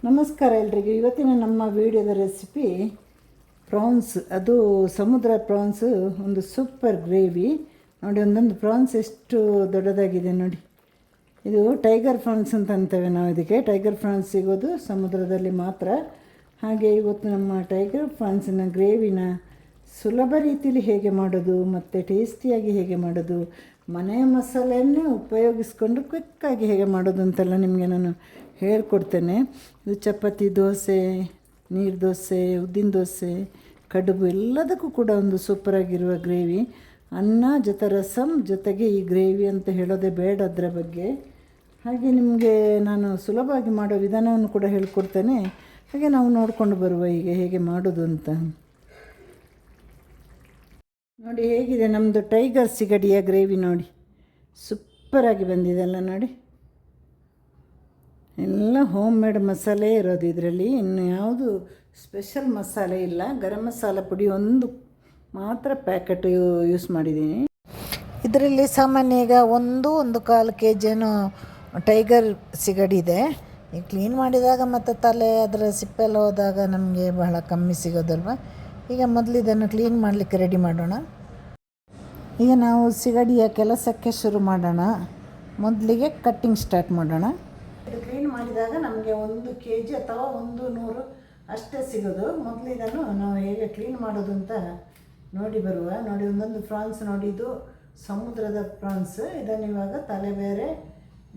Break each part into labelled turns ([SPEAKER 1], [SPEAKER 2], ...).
[SPEAKER 1] ನಮಸ್ಕಾರ ಎಲ್ರಿಗೂ. ಇವತ್ತಿನ ನಮ್ಮ ವಿಡಿಯೋದ ರೆಸಿಪಿ ಪ್ರಾನ್ಸ್. ಅದು ಸಮುದ್ರ ಪ್ರಾನ್ಸು, ಒಂದು ಸೂಪರ್ ಗ್ರೇವಿ ನೋಡಿ. ಒಂದೊಂದು ಪ್ರಾನ್ಸ್ ಎಷ್ಟು ದೊಡ್ಡದಾಗಿದೆ ನೋಡಿ. ಇದು ಟೈಗರ್ ಪ್ರಾನ್ಸ್ ಅಂತ ಅಂತೇವೆ ನಾವು ಇದಕ್ಕೆ. ಟೈಗರ್ ಪ್ರಾನ್ಸ್ ಸಿಗೋದು ಸಮುದ್ರದಲ್ಲಿ ಮಾತ್ರ. ಹಾಗೆ ಇವತ್ತು ನಮ್ಮ ಟೈಗರ್ ಪ್ರಾನ್ಸಿನ ಗ್ರೇವಿನ ಸುಲಭ ರೀತಿಯಲ್ಲಿ ಹೇಗೆ ಮಾಡೋದು ಮತ್ತು ಟೇಸ್ಟಿಯಾಗಿ ಹೇಗೆ ಮಾಡೋದು, ಮನೆಯ ಮಸಾಲೆಯನ್ನೇ ಉಪಯೋಗಿಸ್ಕೊಂಡು ಕ್ವಿಕ್ಕಾಗಿ ಹೇಗೆ ಮಾಡೋದು ಅಂತೆಲ್ಲ ನಿಮಗೆ ನಾನು ಹೇಳ್ಕೊಡ್ತೇನೆ. ಇದು ಚಪಾತಿ, ದೋಸೆ, ನೀರು ದೋಸೆ, ಉದ್ದಿನ ದೋಸೆ, ಕಡುಬು ಎಲ್ಲದಕ್ಕೂ ಕೂಡ ಒಂದು ಸೂಪರಾಗಿರುವ ಗ್ರೇವಿ. ಅನ್ನ ಜೊತೆ ರಸಮ್ ಜೊತೆಗೆ ಈ ಗ್ರೇವಿ ಅಂತ ಹೇಳೋದೇ ಬೇಡ ಅದರ ಬಗ್ಗೆ. ಹಾಗೆ ನಿಮಗೆ ನಾನು ಸುಲಭವಾಗಿ ಮಾಡೋ ವಿಧಾನವನ್ನು ಕೂಡ ಹೇಳ್ಕೊಡ್ತೇನೆ. ಹಾಗೆ ನಾವು ನೋಡಿಕೊಂಡು ಬರುವ ಈಗ ಹೇಗೆ ಮಾಡೋದು ಅಂತ. ನೋಡಿ ಹೇಗಿದೆ ನಮ್ಮದು ಟೈಗರ್ ಸಿಗಡಿಯ ಗ್ರೇವಿ. ನೋಡಿ ಸೂಪರಾಗಿ ಬಂದಿದೆ ಅಲ್ಲ ನೋಡಿ. ಎಲ್ಲ ಹೋಮ್ ಮೇಡ್ ಮಸಾಲೆ ಇರೋದು ಇದರಲ್ಲಿ, ಇನ್ನು ಯಾವುದು ಸ್ಪೆಷಲ್ ಮಸಾಲೆ ಇಲ್ಲ. ಗರಂ ಮಸಾಲ ಪುಡಿ ಒಂದು ಮಾತ್ರ ಪ್ಯಾಕೆಟ್ ಯೂಸ್ ಮಾಡಿದ್ದೀನಿ. ಇದರಲ್ಲಿ ಸಾಮಾನ್ಯ ಈಗ 1.25 kg ಟೈಗರ್ ಸಿಗಡಿದೆ. ಈಗ ಕ್ಲೀನ್ ಮಾಡಿದಾಗ ಮತ್ತು ತಲೆ ಅದರ ಸಿಪ್ಪೆಲ್ಲ ಹೋದಾಗ ನಮಗೆ ಬಹಳ ಕಮ್ಮಿ ಸಿಗೋದಲ್ವ. ಈಗ ಮೊದಲು ಇದನ್ನು ಕ್ಲೀನ್ ಮಾಡಲಿಕ್ಕೆ ರೆಡಿ ಮಾಡೋಣ. ಈಗ ನಾವು ಸಿಗಡಿಯ ಕೆಲಸಕ್ಕೆ ಶುರು ಮಾಡೋಣ. ಮೊದಲಿಗೆ ಕಟ್ಟಿಂಗ್ ಸ್ಟಾರ್ಟ್ ಮಾಡೋಣ. ಇದು ಕ್ಲೀನ್ ಮಾಡಿದಾಗ ನಮಗೆ 1 kg ಅಥವಾ 100 ಅಷ್ಟೇ ಸಿಗೋದು. ಮೊದಲು ಇದನ್ನು ನಾವು ಹೇಗೆ ಕ್ಲೀನ್ ಮಾಡೋದು ಅಂತ ನೋಡಿ ಬರುವ. ನೋಡಿ ಒಂದೊಂದು ಪ್ರಾನ್ಸ್ ನೋಡಿ, ಇದು ಸಮುದ್ರದ ಪ್ರಾನ್ಸ್. ಇದನ್ನು ಇವಾಗ ತಲೆ ಬೇರೆ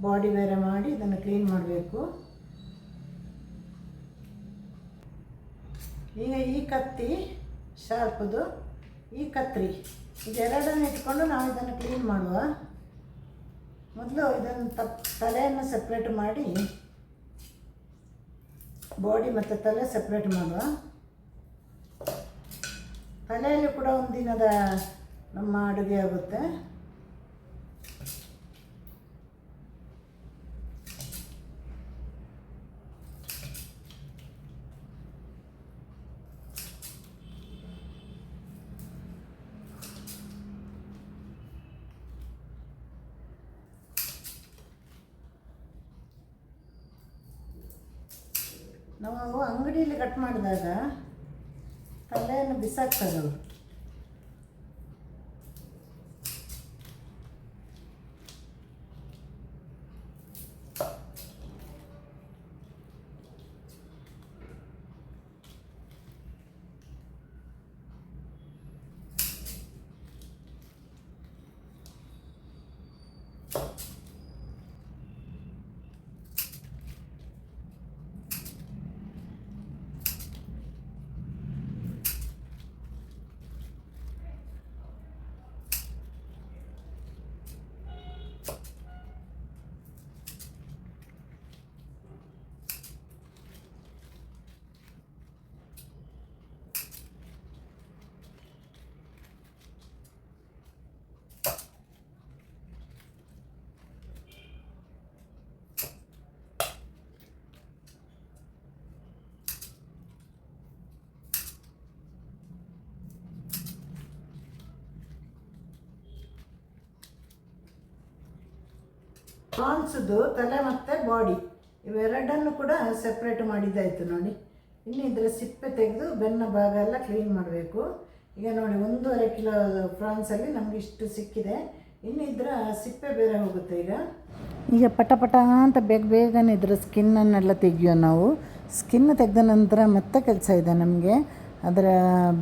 [SPEAKER 1] ಬಾಡಿ ಬೇರೆ ಮಾಡಿ ಇದನ್ನು ಕ್ಲೀನ್ ಮಾಡಬೇಕು. ಈಗ ಈ ಕತ್ತಿ ಶಾರ್ಪದು, ಈ ಕತ್ರಿ, ಇದೆರಡನ್ನು ಇಟ್ಕೊಂಡು ನಾವು ಇದನ್ನು ಕ್ಲೀನ್ ಮಾಡುವ. ಮೊದಲು ಇದನ್ನು ತಲೆಯನ್ನು ಸಪ್ರೇಟ್ ಮಾಡಿ, ಬಾಡಿ ಮತ್ತು ತಲೆ ಸಪ್ರೇಟ್ ಮಾಡುವ. ತಲೆಯಲ್ಲಿ ಕೂಡ ಒಂದಿನದ ನಮ್ಮ ಅಡುಗೆ ಆಗುತ್ತೆ. ನಾವು ಅಂಗಡಿಯಲ್ಲಿ ಕಟ್ ಮಾಡಿದಾಗ ತಲೆಯನ್ನು ಬಿಸಾಕ್ತಾರೆ ಅವರು. ಪ್ರಾನ್ಸ್ದು ತಲೆ ಮತ್ತು ಬಾಡಿ ಇವೆರಡನ್ನು ಕೂಡ ಸೆಪ್ರೇಟ್ ಮಾಡಿದ್ದಾಯಿತು ನೋಡಿ. ಇನ್ನು ಇದರ ಸಿಪ್ಪೆ ತೆಗೆದು ಬೆನ್ನ ಭಾಗ ಎಲ್ಲ ಕ್ಲೀನ್ ಮಾಡಬೇಕು. ಈಗ ನೋಡಿ 1.5 kg ಪ್ರಾನ್ಸಲ್ಲಿ ನಮಗೆ ಇಷ್ಟು ಸಿಕ್ಕಿದೆ. ಇನ್ನು ಇದರ ಸಿಪ್ಪೆ ಬೇರೆ ಹೋಗುತ್ತೆ. ಈಗ ಪಟ ಅಂತ ಬೇಗನೆ ಇದರ ಸ್ಕಿನ್ನನ್ನೆಲ್ಲ ತೆಗಿಯೋ ನಾವು. ಸ್ಕಿನ್ ತೆಗೆದ ನಂತರ ಮತ್ತೆ ಕೆಲಸ ಇದೆ ನಮಗೆ. ಅದರ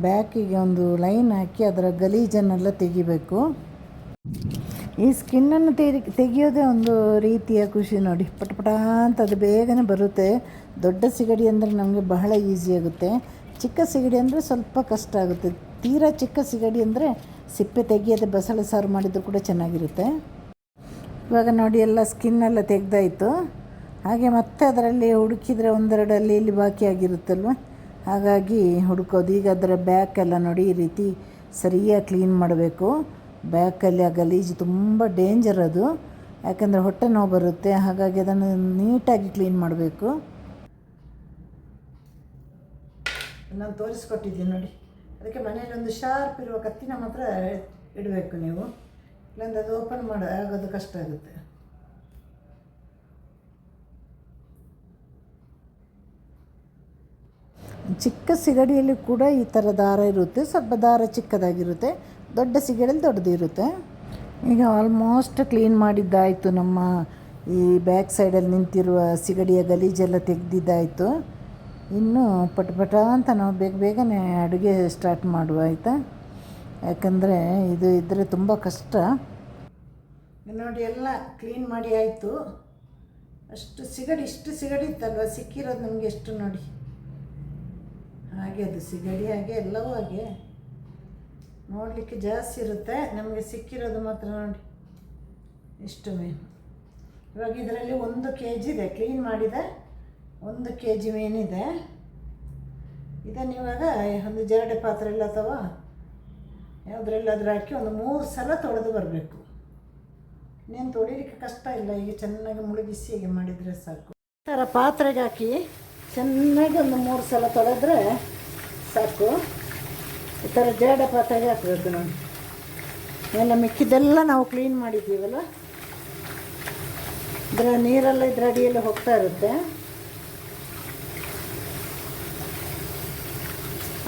[SPEAKER 1] ಬ್ಯಾಕಿಗೆ ಒಂದು ಲೈನ್ ಹಾಕಿ ಅದರ ಗಲೀಜನ್ನೆಲ್ಲ ತೆಗಿಬೇಕು. ಈ ಸ್ಕಿನ್ನನ್ನು ತೆಗಿಯೋದೇ ಒಂದು ರೀತಿಯ ಖುಷಿ ನೋಡಿ. ಪಟ ಅಂತ ಅದು ಬೇಗನೆ ಬರುತ್ತೆ. ದೊಡ್ಡ ಸಿಗಡಿ ಅಂದರೆ ನಮಗೆ ಬಹಳ ಈಸಿ ಆಗುತ್ತೆ. ಚಿಕ್ಕ ಸಿಗಡಿ ಅಂದರೆ ಸ್ವಲ್ಪ ಕಷ್ಟ ಆಗುತ್ತೆ. ತೀರಾ ಚಿಕ್ಕ ಸಿಗಡಿ ಅಂದರೆ ಸಿಪ್ಪೆ ತೆಗಿಯೋದೆ ಬಸಳೆ ಸಾರು ಮಾಡಿದರೂ ಕೂಡ ಚೆನ್ನಾಗಿರುತ್ತೆ. ಇವಾಗ ನೋಡಿ ಎಲ್ಲ ಸ್ಕಿನ್ನೆಲ್ಲ ತೆಗೆದಾಯಿತು. ಹಾಗೆ ಮತ್ತೆ ಅದರಲ್ಲಿ ಹುಡುಕಿದರೆ ಒಂದೆರಡಲ್ಲಿ ಇಲ್ಲಿ ಬಾಕಿ ಆಗಿರುತ್ತಲ್ವ, ಹಾಗಾಗಿ ಹುಡುಕೋದು. ಈಗ ಅದರ ಬ್ಯಾಕೆಲ್ಲ ನೋಡಿ ಈ ರೀತಿ ಸರಿಯಾಗಿ ಕ್ಲೀನ್ ಮಾಡಬೇಕು. ಬ್ಯಾಕಲ್ಲಿ ಆ ಗಲೀಜು ತುಂಬ ಡೇಂಜರ್ ಅದು, ಯಾಕಂದರೆ ಹೊಟ್ಟೆ ನೋವು ಬರುತ್ತೆ. ಹಾಗಾಗಿ ಅದನ್ನು ನೀಟಾಗಿ ಕ್ಲೀನ್ ಮಾಡಬೇಕು. ನಾನು ತೋರಿಸ್ಕೊಟ್ಟಿದ್ದೀನಿ ನೋಡಿ. ಅದಕ್ಕೆ ಮನೆಯಲ್ಲಿ ಒಂದು ಶಾರ್ಪ್ ಇರುವ ಕತ್ತಿನ ಮಾತ್ರ ಇಡಬೇಕು ನೀವು, ಇಲ್ಲಾಂದರೆ ಅದು ಓಪನ್ ಆಗೋದು ಕಷ್ಟ ಆಗುತ್ತೆ. ಚಿಕ್ಕ ಸಿಗಡಿಯಲ್ಲಿ ಕೂಡ ಈ ಥರ ದಾರ ಇರುತ್ತೆ, ಸ್ವಲ್ಪ ದಾರ ಚಿಕ್ಕದಾಗಿರುತ್ತೆ, ದೊಡ್ಡ ಸಿಗಡಿಯಲ್ಲಿ ದೊಡ್ಡದಿರುತ್ತೆ. ಈಗ ಆಲ್ಮೋಸ್ಟ್ ಕ್ಲೀನ್ ಮಾಡಿದ್ದಾಯಿತು. ನಮ್ಮ ಈ ಬ್ಯಾಕ್ ಸೈಡಲ್ಲಿ ನಿಂತಿರುವ ಸಿಗಡಿಯ ಗಲೀಜೆಲ್ಲ ತೆಗೆದಿದ್ದಾಯಿತು. ಇನ್ನು ಪಟ ಅಂತ ನಾವು ಬೇಗನೆ ಅಡುಗೆ ಸ್ಟಾರ್ಟ್ ಮಾಡುವ, ಆಯಿತಾ? ಯಾಕಂದರೆ ಇದು ಇದ್ದರೆ ತುಂಬ ಕಷ್ಟ. ನೋಡಿ ಎಲ್ಲ ಕ್ಲೀನ್ ಮಾಡಿ ಆಯಿತು. ಇಷ್ಟು ಸಿಗಡಿ ಇತ್ತಲ್ವ ಸಿಕ್ಕಿರೋದು ನಮಗೆ ಎಷ್ಟು ನೋಡಿ. ಹಾಗೆ ಅದು ಸಿಗಡಿ ಹಾಗೆ ಎಲ್ಲವೂ ಹಾಗೆ ನೋಡಲಿಕ್ಕೆ ಜಾಸ್ತಿ ಇರುತ್ತೆ, ನಮಗೆ ಸಿಕ್ಕಿರೋದು ಮಾತ್ರ ನೋಡಿ ಇಷ್ಟು ಮೀನು. ಇವಾಗ ಇದರಲ್ಲಿ 1 kg ಇದೆ, ಕ್ಲೀನ್ ಮಾಡಿದೆ 1 kg ಮೀನಿದೆ. ಇದನ್ನು ಇವಾಗ ಒಂದು ಜರಡೆ ಪಾತ್ರೆಯಲ್ಲಿ ಅಥವಾ ಯಾವುದ್ರಲ್ಲಾದರೂ ಹಾಕಿ ಒಂದು 3 ಸಲ ತೊಳೆದು ಬರಬೇಕು. ಇನ್ನೇನು ತೊಳಿಲಿಕ್ಕೆ ಕಷ್ಟ ಇಲ್ಲ, ಈಗ ಚೆನ್ನಾಗಿ ಮುಳುಗಿಸಿ ಹೀಗೆ ಮಾಡಿದರೆ ಸಾಕು. ಈ ಥರ ಪಾತ್ರೆಗೆ ಹಾಕಿ ಚೆನ್ನಾಗಿ ಒಂದು 3 ಸಲ ತೊಳೆದ್ರೆ ಸಾಕು. ಈ ಥರ ಜರಡೆ ಪಾತ್ರೆಗೆ ಹಾಕಬೇಕು ನೋಡಿ. ಎಲ್ಲ ಮಿಕ್ಕಿದ್ದೆಲ್ಲ ನಾವು ಕ್ಲೀನ್ ಮಾಡಿದ್ದೀವಲ್ಲ, ಇದರ ನೀರೆಲ್ಲ ಇದರ ಅಡಿಯಲ್ಲಿ ಹೋಗ್ತಾ ಇರುತ್ತೆ.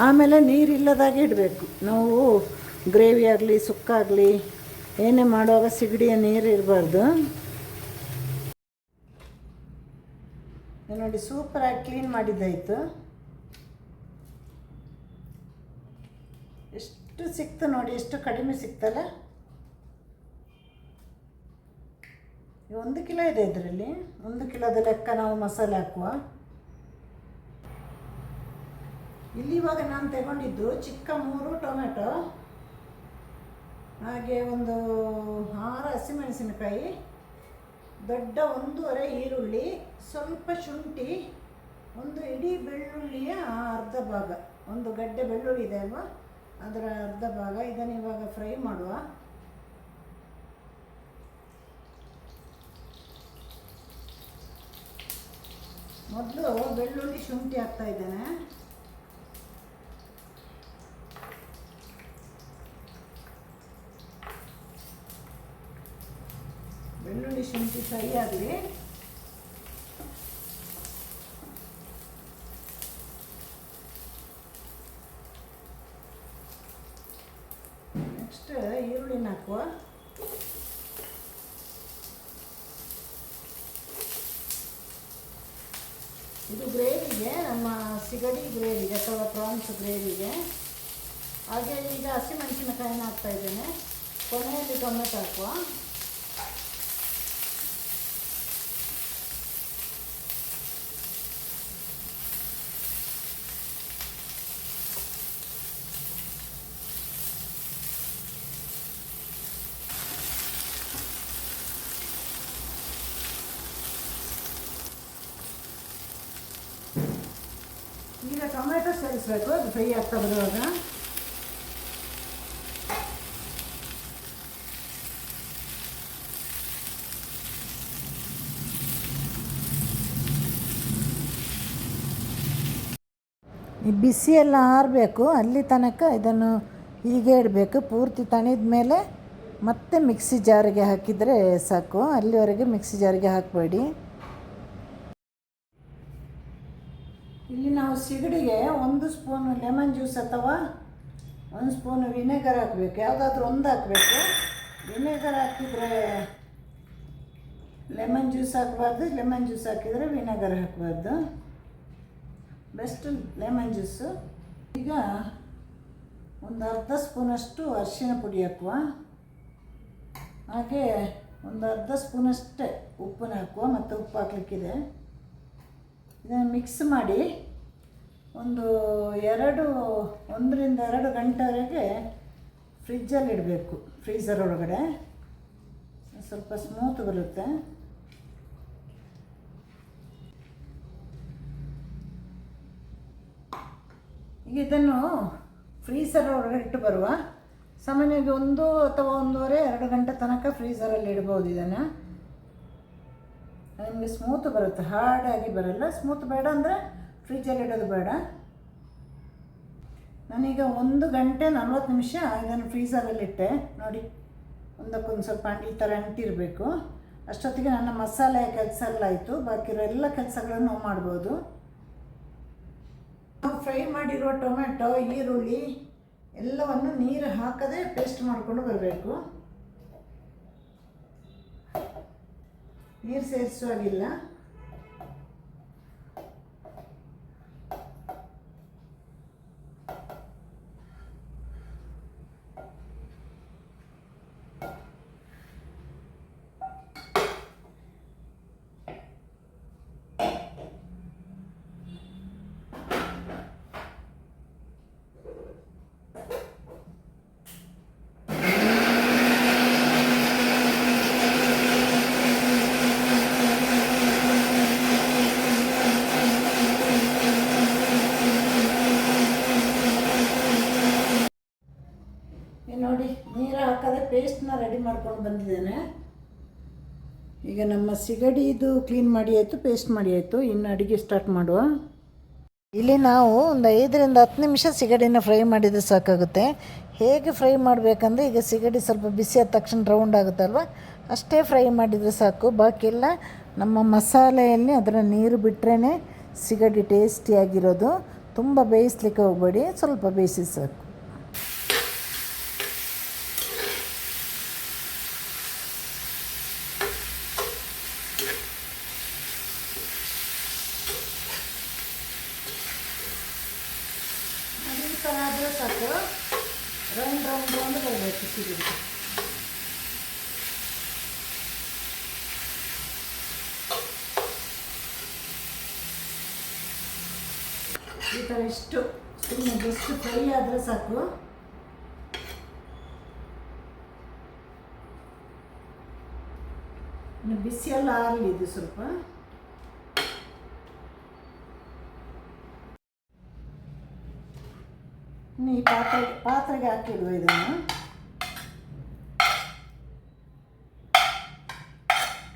[SPEAKER 1] ಆಮೇಲೆ ನೀರಿಲ್ಲದಾಗೆ ಇಡಬೇಕು ನಾವು. ಗ್ರೇವಿ ಆಗಲಿ ಸುಕ್ಕಾಗಲಿ ಏನೇ ಮಾಡುವಾಗ ಸಿಗಡಿಯ ನೀರು ಇರಬಾರ್ದು. ನೋಡಿ ಸೂಪರಾಗಿ ಕ್ಲೀನ್ ಮಾಡಿದ್ದಾಯಿತು. ಎಷ್ಟು ಸಿಕ್ತು ನೋಡಿ, ಎಷ್ಟು ಕಡಿಮೆ ಸಿಕ್ತಲ್ಲ. 1 ಕಿಲೋ ಇದೆ ಇದರಲ್ಲಿ. 1 ಕಿಲೋದ ಲೆಕ್ಕ ನಾವು ಮಸಾಲೆ ಹಾಕುವ. ಇಲ್ಲಿ ಇವಾಗ ನಾನು ತಗೊಂಡಿದ್ದು ಚಿಕ್ಕ 3 ಟೊಮೆಟೊ, ಹಾಗೆ ಒಂದು 6 ಹಸಿಮೆಣಸಿನಕಾಯಿ, ದೊಡ್ಡ 1.5 ಈರುಳ್ಳಿ, ಸ್ವಲ್ಪ ಶುಂಠಿ, ಒಂದು ಇಡೀ ಬೆಳ್ಳುಳ್ಳಿಯ ಅರ್ಧ ಭಾಗ, ಒಂದು ಗಡ್ಡೆ ಬೆಳ್ಳುಳ್ಳಿ ಇದೆ ಅಲ್ವಾ ಅದರ ಅರ್ಧ ಭಾಗ. ಇದನ್ನು ಇವಾಗ ಫ್ರೈ ಮಾಡುವ. ಮೊದಲು ಬೆಳ್ಳುಳ್ಳಿ ಶುಂಠಿ ಹಾಕ್ತಾ ಇದ್ದೇನೆ. ಬೆಳ್ಳುಳ್ಳಿ ಶುಂಠಿ ಫ್ರೈ ಆಗಲಿ. ನೆಕ್ಸ್ಟ್ ಈರುಳ್ಳಿನ ಹಾಕುವ. ಇದು ಗ್ರೇವಿಗೆ, ನಮ್ಮ ಸಿಗಡಿ ಗ್ರೇವಿಗೆ ಅಥವಾ ಪ್ರಾನ್ಸ್ ಗ್ರೇವಿಗೆ. ಹಾಗೆ ಈಗ ಹಸಿಮೆಣಸಿನಕಾಯಿನ ಹಾಕ್ತಾ ಇದ್ದೇನೆ. ಕೊನೆಯಲ್ಲಿ ಟೊಮೆಟೊ ಹಾಕುವ. ಈಗ ಟೊಮೆಟೊ ಸೇರಿಸಬೇಕು, ಅದು ಫ್ರೈ ಆಗ್ತಾ ಬರುವಾಗ. ಈ ಬಿಸಿ ಎಲ್ಲ ಆರಬೇಕು, ಅಲ್ಲಿ ತನಕ ಇದನ್ನು ಹೀಗೆ ಇಡಬೇಕು. ಪೂರ್ತಿ ತಣಿದ ಮೇಲೆ ಮತ್ತೆ ಮಿಕ್ಸಿ ಜಾರಿಗೆ ಹಾಕಿದರೆ ಸಾಕು. ಅಲ್ಲಿವರೆಗೆ ಮಿಕ್ಸಿ ಜಾರಿಗೆ ಹಾಕಬೇಡಿ. ಇಲ್ಲಿ ನಾವು ಸಿಗಡಿಗೆ 1 ಸ್ಪೂನ್ ಲೆಮನ್ ಜ್ಯೂಸ್ ಅಥವಾ 1 ಸ್ಪೂನ್ ವಿನೆಗರ್ ಹಾಕಬೇಕು. ಯಾವುದಾದ್ರೂ ಒಂದು ಹಾಕಬೇಕು. ವಿನೆಗರ್ ಹಾಕಿದರೆ ಲೆಮನ್ ಜ್ಯೂಸ್ ಹಾಕಬಾರ್ದು, ಲೆಮನ್ ಜ್ಯೂಸ್ ಹಾಕಿದರೆ ವಿನೆಗರ್ ಹಾಕಬಾರ್ದು. Best lemon juice. ಈಗ ಒಂದು ಅರ್ಧ ಸ್ಪೂನಷ್ಟು ಅರಿಶಿನ ಪುಡಿ ಹಾಕುವ. ಹಾಗೆ ಒಂದು ಅರ್ಧ ಸ್ಪೂನಷ್ಟೇ ಉಪ್ಪನ್ನ ಹಾಕುವ. ಮತ್ತು ಉಪ್ಪು ಹಾಕಲಿಕ್ಕಿದೆ. ಇದನ್ನು ಮಿಕ್ಸ್ ಮಾಡಿ ಒಂದು 1 ರಿಂದ 2 ಗಂಟೆವರೆಗೆ ಫ್ರಿಜ್ಜಲ್ಲಿ ಇಡಬೇಕು, ಫ್ರೀಝರ್ ಒಳಗಡೆ. ಸ್ವಲ್ಪ ಸ್ಮೂತ್ ಬರುತ್ತೆ. ಈಗ ಇದನ್ನು ಫ್ರೀಝರ್ ಒಳಗಡೆ ಇಟ್ಟು ಬರುವ. ಸಾಮಾನ್ಯವಾಗಿ 1 ಅಥವಾ 1.5-2 ಗಂಟೆ ತನಕ ಫ್ರೀಝರಲ್ಲಿ ಇಡ್ಬೋದು. ಇದನ್ನು ನಿಮಗೆ ಸ್ಮೂತ್ ಬರುತ್ತೆ, ಹಾರ್ಡಾಗಿ ಬರಲ್ಲ. ಸ್ಮೂತ್ ಬೇಡ ಅಂದರೆ ಫ್ರಿಜ್ಜಲ್ಲಿ ಇಡೋದು ಬೇಡ. ನಾನೀಗ 1 ಗಂಟೆ 40 ನಿಮಿಷ ಇದನ್ನು ಫ್ರೀಝರಲ್ಲಿಟ್ಟೆ. ನೋಡಿ, ಒಂದಕ್ಕೊಂದು ಸ್ವಲ್ಪ ಈ ಥರ ಅಂಟಿರಬೇಕು. ಅಷ್ಟೊತ್ತಿಗೆ ನನ್ನ ಮಸಾಲೆ ಕೆಲಸ ಎಲ್ಲ ಆಯಿತು. ಬಾಕಿ ಇರೋ ಎಲ್ಲ ಕೆಲಸಗಳನ್ನು ನಾವು ಮಾಡ್ಬೋದು. ಫ್ರೈ ಮಾಡಿರೋ ಟೊಮೆಟೊ, ಈರುಳ್ಳಿ ಎಲ್ಲವನ್ನು ನೀರು ಹಾಕದೆ ಪೇಸ್ಟ್ ಮಾಡಿಕೊಂಡು ಬರಬೇಕು. ನೀರು ಸೇರಿಸುವಾಗಿಲ್ಲ. ನೋಡಿ, ನೀರು ಹಾಕದೆ ಪೇಸ್ಟ್ನ ರೆಡಿ ಮಾಡ್ಕೊಂಡು ಬಂದಿದ್ದೇನೆ. ಈಗ ನಮ್ಮ ಸಿಗಡಿದು ಕ್ಲೀನ್ ಮಾಡಿ ಆಯಿತು, ಪೇಸ್ಟ್ ಮಾಡಿ ಆಯಿತು. ಇನ್ನು ಅಡುಗೆ ಸ್ಟಾರ್ಟ್ ಮಾಡುವ. ಇಲ್ಲಿ ನಾವು ಒಂದು 5-10 ನಿಮಿಷ ಸಿಗಡಿನ ಫ್ರೈ ಮಾಡಿದರೆ ಸಾಕಾಗುತ್ತೆ. ಹೇಗೆ ಫ್ರೈ ಮಾಡಬೇಕಂದ್ರೆ, ಈಗ ಸಿಗಡಿ ಸ್ವಲ್ಪ ಬಿಸಿ ಆದ ತಕ್ಷಣ ರೌಂಡ್ ಆಗುತ್ತಲ್ವ, ಅಷ್ಟೇ ಫ್ರೈ ಮಾಡಿದರೆ ಸಾಕು. ಬಾಕಿ ಎಲ್ಲ ನಮ್ಮ ಮಸಾಲೆಯಲ್ಲಿ ಅದರ ನೀರು ಬಿಟ್ಟರೆ ಸಿಗಡಿ ಟೇಸ್ಟಿಯಾಗಿರೋದು. ತುಂಬ ಬೇಯಿಸ್ಲಿಕ್ಕೆ ಹೋಗಬೇಡಿ, ಸ್ವಲ್ಪ ಬೇಯಿಸಿ ಸಾಕು. ಈ ಥರ ಆದರೆ ಸಾಕು. ರೌಂಡ್ ರೌಂಡ್ ರೌಂಡ್ ಬರಬೇಕು ಸಿಗಡಿ. ಈ ಥರ ಇಷ್ಟು ಸುಮ್ಮನೆ ಜಸ್ಟ್ ಫ್ರೈ ಆದರೆ ಸಾಕು. ಇನ್ನು ಬಿಸಿಯೆಲ್ಲ ಆರಲಿ ಇದು ಸ್ವಲ್ಪ. ಇನ್ನು ಈ ಪಾತ್ರೆಗೆ ಹಾಕಿಡುವ ಇದನ್ನು.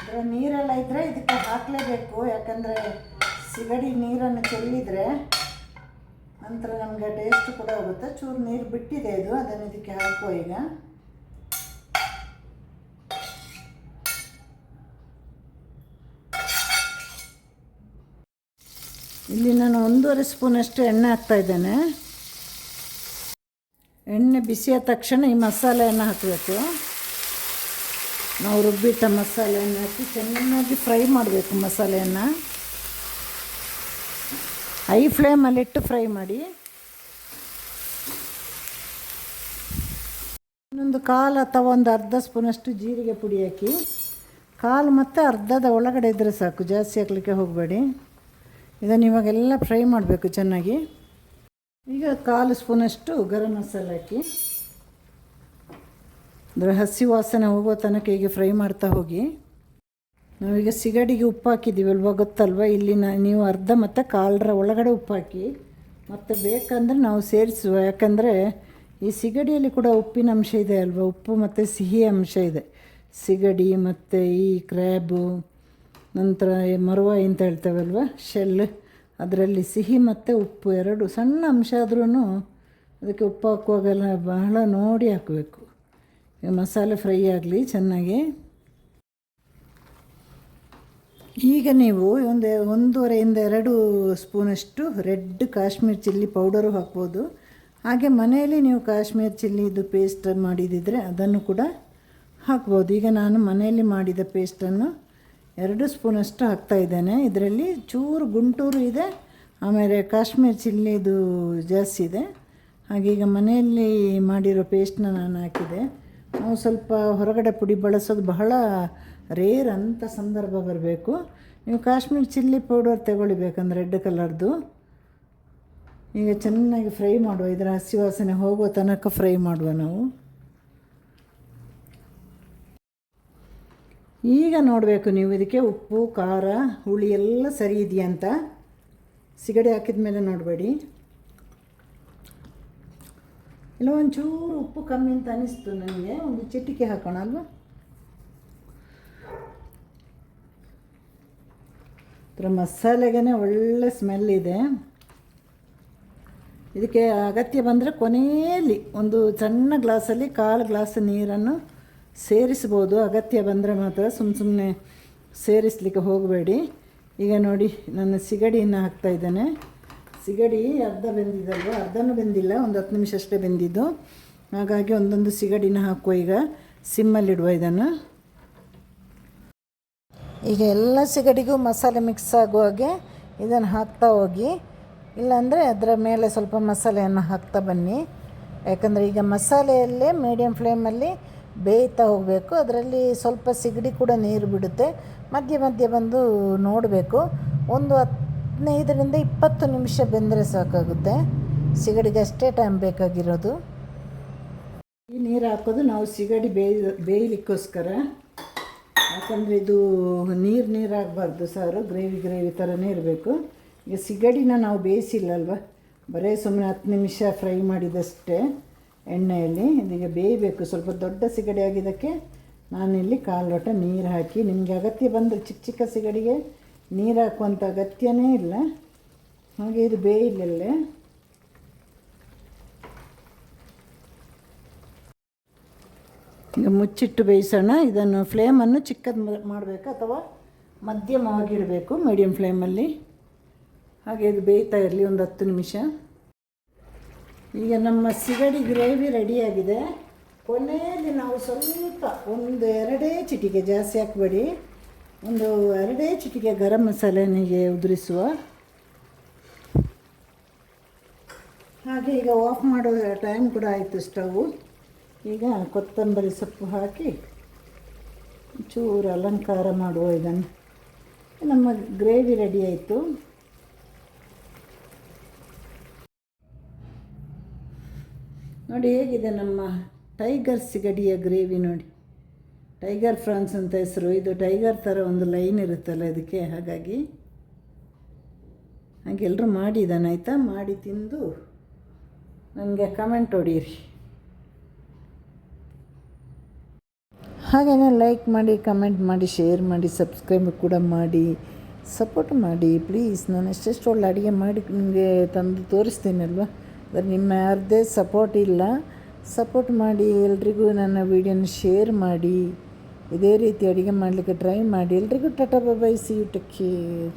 [SPEAKER 1] ಇದರ ನೀರೆಲ್ಲ ಇದ್ದರೆ ಇದಕ್ಕೆ ಹಾಕಲೇಬೇಕು, ಯಾಕಂದರೆ ಸಿಗಡಿ ನೀರನ್ನು ಚೆಲ್ಲಿದರೆ ನಂತರ ನಮಗೆ ಟೇಸ್ಟ್ ಕೂಡ ಹೋಗುತ್ತೆ. ಚೂರು ನೀರು ಬಿಟ್ಟಿದೆ ಇದು, ಅದನ್ನು ಇದಕ್ಕೆ ಹಾಕುವ ಈಗ. ಇಲ್ಲಿ ನಾನು 1.5 ಸ್ಪೂನಷ್ಟು ಎಣ್ಣೆ ಹಾಕ್ತಾ ಇದ್ದೇನೆ. ಎಣ್ಣೆ ಬಿಸಿಯಾದ ತಕ್ಷಣ ಈ ಮಸಾಲೆಯನ್ನು ಹಾಕಬೇಕು. ನಾವು ರುಬ್ಬಿಟ್ಟ ಮಸಾಲೆಯನ್ನು ಹಾಕಿ ಚೆನ್ನಾಗಿ ಫ್ರೈ ಮಾಡಬೇಕು. ಮಸಾಲೆಯನ್ನು ಹೈ ಫ್ಲೇಮಲ್ಲಿಟ್ಟು ಫ್ರೈ ಮಾಡಿ. ಇನ್ನೊಂದು ಕಾಲು ಅಥವಾ ಒಂದು ಅರ್ಧ ಸ್ಪೂನಷ್ಟು ಜೀರಿಗೆ ಪುಡಿ ಹಾಕಿ. ಕಾಲು ಮತ್ತು ಅರ್ಧದ ಒಳಗಡೆ ಇದ್ದರೆ ಸಾಕು, ಜಾಸ್ತಿ ಹಾಕಲಿಕ್ಕೆ ಹೋಗಬೇಡಿ. ಇದನ್ನು ಇವಾಗೆಲ್ಲ ಫ್ರೈ ಮಾಡಬೇಕು ಚೆನ್ನಾಗಿ. ಈಗ 1/4 ಸ್ಪೂನಷ್ಟು ಗರಂ ಮಸಾಲೆ ಹಾಕಿ. ಅಂದರೆ ಹಸಿ ವಾಸನೆ ಹೋಗೋ ತನಕ ಹೀಗೆ ಫ್ರೈ ಮಾಡ್ತಾ ಹೋಗಿ. ನಾವೀಗ ಸಿಗಡಿಗೆ ಉಪ್ಪು ಹಾಕಿದ್ದೀವಲ್ವ, ಗೊತ್ತಲ್ವ. ಇಲ್ಲಿ ನೀವು ಅರ್ಧ ಮತ್ತು ಕಾಲರ ಒಳಗಡೆ ಉಪ್ಪು ಹಾಕಿ, ಮತ್ತು ಬೇಕಂದರೆ ನಾವು ಸೇರಿಸುವ. ಯಾಕಂದರೆ ಈ ಸಿಗಡಿಯಲ್ಲಿ ಕೂಡ ಉಪ್ಪಿನ ಅಂಶ ಇದೆ ಅಲ್ವ, ಉಪ್ಪು ಮತ್ತು ಸಿಹಿ ಅಂಶ ಇದೆ. ಸಿಗಡಿ ಮತ್ತು ಈ ಕ್ರ್ಯಾಬು, ನಂತರ ಮರುವಾಯಿ ಅಂತ ಹೇಳ್ತೇವಲ್ವ, ಶೆಲ್, ಅದರಲ್ಲಿ ಸಿಹಿ ಮತ್ತು ಉಪ್ಪು ಎರಡು ಸಣ್ಣ ಅಂಶ ಆದ್ರೂ ಅದಕ್ಕೆ ಉಪ್ಪು ಹಾಕುವಾಗೆಲ್ಲ ಬಹಳ ನೋಡಿ ಹಾಕಬೇಕು. ಮಸಾಲೆ ಫ್ರೈ ಆಗಲಿ ಚೆನ್ನಾಗಿ. ಈಗ ನೀವು 1.5-2 ಸ್ಪೂನಷ್ಟು ರೆಡ್ ಕಾಶ್ಮೀರ್ ಚಿಲ್ಲಿ ಪೌಡರು ಹಾಕ್ಬೋದು. ಹಾಗೆ ಮನೆಯಲ್ಲಿ ನೀವು ಕಾಶ್ಮೀರ್ ಚಿಲ್ಲಿದು ಪೇಸ್ಟ್ ಮಾಡಿದಿದ್ರೆ ಅದನ್ನು ಕೂಡ ಹಾಕ್ಬೋದು. ಈಗ ನಾನು ಮನೆಯಲ್ಲಿ ಮಾಡಿದ ಪೇಸ್ಟನ್ನು 2 ಸ್ಪೂನಷ್ಟು ಹಾಕ್ತಾಯಿದ್ದೇನೆ. ಇದರಲ್ಲಿ ಚೂರು ಗುಂಟೂರು ಇದೆ, ಆಮೇಲೆ ಕಾಶ್ಮೀರ್ ಚಿಲ್ಲಿದು ಜಾಸ್ತಿ ಇದೆ. ಹಾಗೆ ಈಗ ಮನೆಯಲ್ಲಿ ಮಾಡಿರೋ ಪೇಸ್ಟನ್ನ ನಾನು ಹಾಕಿದೆ. ನಾವು ಸ್ವಲ್ಪ ಹೊರಗಡೆ ಪುಡಿ ಬಳಸೋದು ಬಹಳ ರೇರ್ ಅಂತ ಸಂದರ್ಭ ಬರಬೇಕು. ನೀವು ಕಾಶ್ಮೀರ್ ಚಿಲ್ಲಿ ಪೌಡರ್ ತಗೊಳ್ಬೇಕಂದ್ರೆ ರೆಡ್ ಕಲರ್ದು. ಈಗ ಚೆನ್ನಾಗಿ ಫ್ರೈ ಮಾಡುವ, ಇದರ ಹಸಿ ವಾಸನೆ ಹೋಗೋ ತನಕ ಫ್ರೈ ಮಾಡುವ ನಾವು. ಈಗ ನೋಡಬೇಕು ನೀವು ಇದಕ್ಕೆ ಉಪ್ಪು, ಖಾರ, ಹುಳಿ ಎಲ್ಲ ಸರಿ ಇದೆಯಾ ಅಂತ. ಸಿಗಡಿ ಹಾಕಿದ ಮೇಲೆ ನೋಡಬೇಡಿ. ಇಲ್ಲ ಒಂಚೂರು ಉಪ್ಪು ಕಮ್ಮಿ ಅಂತ ಅನಿಸ್ತು ನನಗೆ, ಒಂದು ಚಿಟಿಕೆ ಹಾಕೋಣ ಅಲ್ವಾ. ಇದರ ಮಸಾಲೆಗೆ ಒಳ್ಳೆ ಸ್ಮೆಲ್ ಇದೆ. ಇದಕ್ಕೆ ಅಗತ್ಯ ಬಂದರೆ ಕೊನೆಯಲ್ಲಿ ಒಂದು ಸಣ್ಣ ಗ್ಲಾಸಲ್ಲಿ 1/4 ಗ್ಲಾಸ್ ನೀರನ್ನು ಸೇರಿಸ್ಬೋದು. ಅಗತ್ಯ ಬಂದರೆ ಮಾತ್ರ, ಸುಮ್ಮನೆ ಸೇರಿಸಲಿಕ್ಕೆ ಹೋಗಬೇಡಿ. ಈಗ ನೋಡಿ ನಾನು ಸಿಗಡಿಯನ್ನು ಹಾಕ್ತಾಯಿದ್ದೇನೆ. ಸಿಗಡಿ ಅರ್ಧ ಬೆಂದಿದ್ದಲ್ವ, ಅರ್ಧನೂ ಬೆಂದಿಲ್ಲ, ಒಂದು 10 ನಿಮಿಷ ಅಷ್ಟೇ ಬೆಂದಿದ್ದು. ಹಾಗಾಗಿ ಒಂದೊಂದು ಸಿಗಡಿನ ಹಾಕುವ. ಈಗ ಸಿಮ್ಮಲ್ಲಿಡುವ ಇದನ್ನು. ಈಗ ಎಲ್ಲ ಸಿಗಡಿಗೂ ಮಸಾಲೆ ಮಿಕ್ಸ್ ಆಗುವ ಹಾಗೆ ಇದನ್ನು ಹಾಕ್ತಾ ಹೋಗಿ, ಇಲ್ಲಾಂದರೆ ಅದರ ಮೇಲೆ ಸ್ವಲ್ಪ ಮಸಾಲೆಯನ್ನು ಹಾಕ್ತಾ ಬನ್ನಿ. ಯಾಕಂದರೆ ಈಗ ಮಸಾಲೆಯಲ್ಲೇ ಮೀಡಿಯಮ್ ಫ್ಲೇಮಲ್ಲಿ ಬೇಯ್ತಾ ಹೋಗಬೇಕು. ಅದರಲ್ಲಿ ಸ್ವಲ್ಪ ಸಿಗಡಿ ಕೂಡ ನೀರು ಬಿಡುತ್ತೆ. ಮಧ್ಯೆ ಮಧ್ಯೆ ಬಂದು ನೋಡಬೇಕು. ಒಂದು 15ರಿಂದ 20 ನಿಮಿಷ ಬೆಂದರೆ ಸಾಕಾಗುತ್ತೆ. ಸಿಗಡಿಗೆ ಅಷ್ಟೇ ಟೈಮ್ ಬೇಕಾಗಿರೋದು. ಈ ನೀರು ಹಾಕೋದು ನಾವು ಸಿಗಡಿ ಬೇಯಲಿಕ್ಕೋಸ್ಕರ. ಯಾಕಂದರೆ ಇದು ನೀರಾಗಬಾರ್ದು, ಸಾರು ಗ್ರೇವಿ ಥರನೇ ಇರಬೇಕು. ಈಗ ಸಿಗಡಿನ ನಾವು ಬೇಯಿಸಿಲ್ಲಲ್ವ, ಬರೀ ಸುಮ್ಮನೆ 10 ನಿಮಿಷ ಫ್ರೈ ಮಾಡಿದಷ್ಟೇ ಎಣ್ಣೆಯಲ್ಲಿ. ಇದೀಗ ಬೇಯಬೇಕು. ಸ್ವಲ್ಪ ದೊಡ್ಡ ಸಿಗಡಿ ಆಗಿದ್ದಕ್ಕೆ ನಾನಿಲ್ಲಿ 1/4 ಲೋಟ ನೀರು ಹಾಕಿ, ನಿಮಗೆ ಅಗತ್ಯ ಬಂದರೆ ಚಿಕ್ಕ ಚಿಕ್ಕ ಸಿಗಡಿಗೆ ನೀರು ಹಾಕುವಂಥ ಅಗತ್ಯನೇ ಇಲ್ಲ. ಹಾಗೆ ಇದು ಬೇಯಲಲ್ಲೇ. ಈಗ ಮುಚ್ಚಿಟ್ಟು ಬೇಯಿಸೋಣ. ಇದನ್ನು ಫ್ಲೇಮನ್ನು ಚಿಕ್ಕದು ಮಾಡಬೇಕು ಅಥವಾ ಮಧ್ಯಮವಾಗಿಡಬೇಕು, ಮೀಡಿಯಮ್ ಫ್ಲೇಮಲ್ಲಿ. ಹಾಗೆ ಇದು ಬೇಯ್ತಾ ಇರಲಿ ಒಂದು 10 ನಿಮಿಷ. ಈಗ ನಮ್ಮ ಸಿಗಡಿ ಗ್ರೇವಿ ರೆಡಿಯಾಗಿದೆ. ಕೊನೆಯಲ್ಲಿ ನಾವು ಸ್ವಲ್ಪ 1-2 ಚಿಟಿಕೆ, ಜಾಸ್ತಿ ಹಾಕಬೇಡಿ, 1-2 ಚಿಟಿಕೆ ಗರಂ ಮಸಾಲೆನಿಗೆ ಉದುರಿಸುವ ಹಾಗೆ. ಈಗ ಆಫ್ ಮಾಡೋ ಟೈಮ್ ಕೂಡ ಆಯಿತು ಸ್ಟವ್. ಈಗ ಕೊತ್ತಂಬರಿ ಸೊಪ್ಪು ಹಾಕಿ ಚೂರು ಅಲಂಕಾರ ಮಾಡುವ. ಇದನ್ನು ನಮ್ಮ ಗ್ರೇವಿ ರೆಡಿ ಆಯಿತು. ನೋಡಿ ಹೇಗಿದೆ ನಮ್ಮ ಟೈಗರ್ ಸಿಗಡಿಯ ಗ್ರೇವಿ. ನೋಡಿ, ಟೈಗರ್ ಫ್ರಾನ್ಸ್ ಅಂತ ಹೆಸರು. ಇದು ಟೈಗರ್ ಥರ ಒಂದು ಲೈನ್ ಇರುತ್ತಲ್ಲ ಇದಕ್ಕೆ. ಹಾಗೆ ಎಲ್ಲರೂ ಮಾಡಿ ಆಯಿತಾ, ಮಾಡಿ ತಿಂದು ನನಗೆ ಕಮೆಂಟ್ ಹೊಡೀರಿ. ಹಾಗೆಯೇ ಲೈಕ್ ಮಾಡಿ, ಕಮೆಂಟ್ ಮಾಡಿ, ಶೇರ್ ಮಾಡಿ, ಸಬ್ಸ್ಕ್ರೈಬ್ ಕೂಡ ಮಾಡಿ, ಸಪೋರ್ಟ್ ಮಾಡಿ ಪ್ಲೀಸ್. ನಾನು ಎಷ್ಟೆಷ್ಟು ಒಳ್ಳೆ ಅಡುಗೆ ಮಾಡಿ ನಿಮಗೆ ತಂದು ತೋರಿಸ್ತೀನಲ್ವ, ಆದರೆ ನಿಮ್ಮ ಯಾರದ್ದೇ ಸಪೋರ್ಟ್ ಇಲ್ಲ. ಸಪೋರ್ಟ್ ಮಾಡಿ, ಎಲ್ರಿಗೂ ನನ್ನ ವೀಡಿಯೋನ ಶೇರ್ ಮಾಡಿ, ಇದೇ ರೀತಿ ಅಡುಗೆ ಮಾಡಲಿಕ್ಕೆ ಟ್ರೈ ಮಾಡಿ. ಎಲ್ರಿಗೂ ta-ta bye bye, see you, take care.